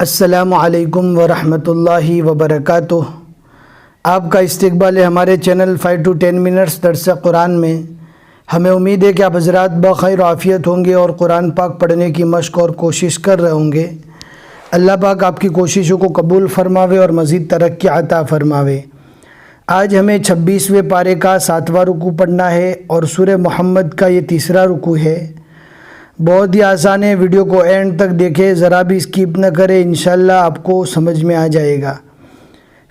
अस्सलामु अलैकुम वरहमतुल्लाहि वबरकातुह। आपका इस्तकबाल है हमारे चैनल 5 to 10 मिनट्स दर्स कुरान में। हमें उम्मीद है कि आप हज़रात बखैर आफ़ियत होंगे और कुरान पाक पढ़ने की मश्क और कोशिश कर रहे होंगे। अल्लाह पाक आपकी कोशिशों को कबूल फ़रमावे और मज़ीद तरक्की अता फ़रमावे। आज हमें 26वें पारे का 7वां रुकू पढ़ना है और सूरह मोहम्मद का ये तीसरा रुकू है। बहुत ही आसान है, वीडियो को एंड तक देखें, ज़रा भी स्किप न करें, इंशाल्लाह आपको समझ में आ जाएगा।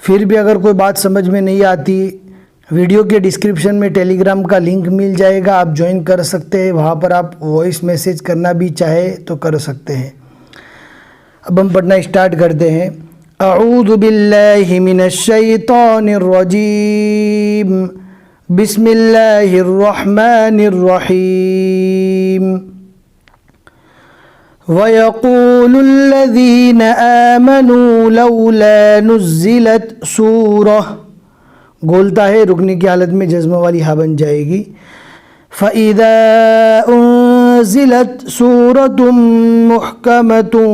फिर भी अगर कोई बात समझ में नहीं आती, वीडियो के डिस्क्रिप्शन में टेलीग्राम का लिंक मिल जाएगा, आप ज्वाइन कर सकते हैं। वहाँ पर आप वॉइस मैसेज करना भी चाहे तो कर सकते हैं। अब हम पढ़ना स्टार्ट करते हैं। अऊज़ु बिल्लाहि मिनश शैतानिर रजीम, बिस्मिल्लाहिर रहमानिर रहीम। वयक़ूलुल्लज़ीन आमनू लौला नुज़्ज़िलत सूरह, बोलता है रुकने की हालत में जज़्म वाली हा बन जाएगी। फ़इज़ा उन्ज़िलत सूरतुम मुहकमतुन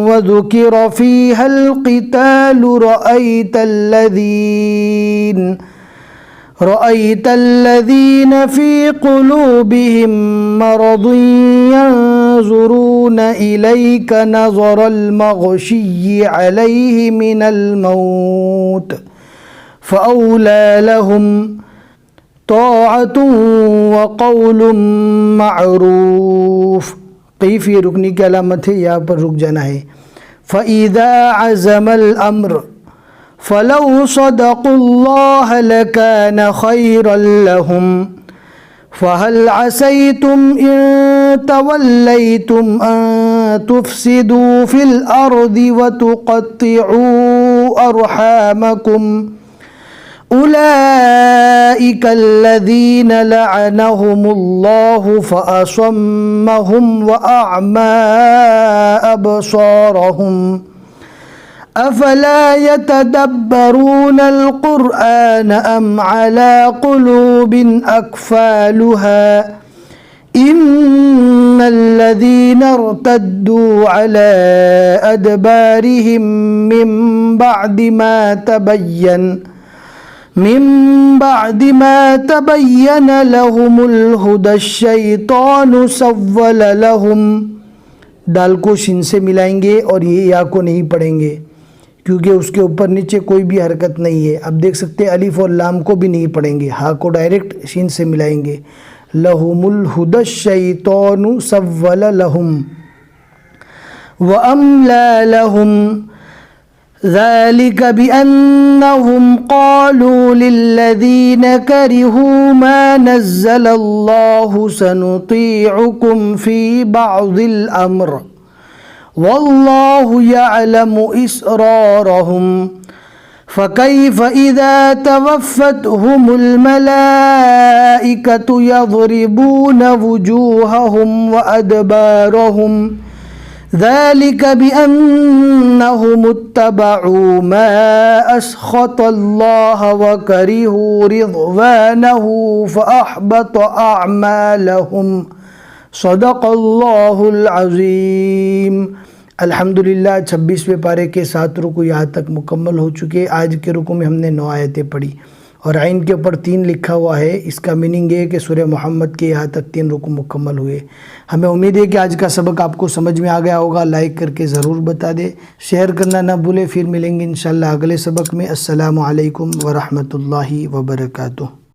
वज़ुकिर फ़ीहल क़ितालु रअयतल्लज़ीन फ़ी क़ुलूबिहिम मरदुन यंज़ुरून इलैक नज़रल मग़शिय्यि अलैहि मिनल मौत फ़अौला लहुम ताअतुन व क़ौलुन मअरूफ़। क़ीफ़ ये रुकने की अलामत है, यहाँ पर रुक जाना है। फ़इज़ा अज़मल अम्र फ़लौ सदक़ुल्लाह लकान ख़ैरन लहुम फ़हल असैतुम इन तवल्लैतुम अन तुफ़सिदू फ़िल अर्दि व तुक़त्तिऊ अर्हामकुम उलाइका अल्लज़ीन लअनहुमुल्लाहु फ़असम्महुम व अअमा अबसारहुम अफ़ला यतदब्बरूनल क़ुरआन अम अला क़ुलूबिन अक़फ़ालुहा इन्नल्लज़ीन इर्तद्दू अला अदबारिहिम मिन बादि मा तबय्यन लहुमुल हुदा शैतानु सव्वल लहुम। दाल को शिन से मिलाएंगे और ये या को नहीं पढ़ेंगे क्योंकि उसके ऊपर नीचे कोई भी हरकत नहीं है। अब देख सकते हैं अलिफ और लाम को भी नहीं पढ़ेंगे, हा को डायरेक्ट शिन से मिलाएंगे। लहुमुल हुदा शैतानु सव्वल लहुम व अमला लहुम ज़ालिका बिअन्नहुम क़ालू लिल्लज़ीन करिहू मा नज़्ज़लल्लाहु सनुतीउकुम फ़ी बअज़िल अम्र वल्लाहु यअलमु इसरारहुम फ़कैफ़ इज़ा तवफ़्फ़तहुमुल मलाइकतु यज़रिबून वुजूहहुम व अदबारहुम ज़ालिका बिअन्नहुम इत्तबअू मा अस्ख़तल्लाह व करिहू रिज़वानहु फ़अहबत अअमालहुम। सदक़ल्लाहुल अज़ीम। अल्हम्दुलिल्लाह 26वें पारे के 7 रुकू यहाँ तक मुकम्मल हो चुके। आज के रुकू में हमने 9 आयतें पढ़ी और आइन के ऊपर 3 लिखा हुआ है। इसका मीनिंग ये है कि सूरह मोहम्मद के यहाँ तक 3 रुकू मुकम्मल हुए। हमें उम्मीद है कि आज का सबक आपको समझ में आ गया होगा। लाइक करके ज़रूर बता दें, शेयर करना ना भूलें। फिर मिलेंगे इंशाअल्लाह अगले सबक में। अस्सलामु अलैकुम वरहमतुल्लाहि वबरकातुह।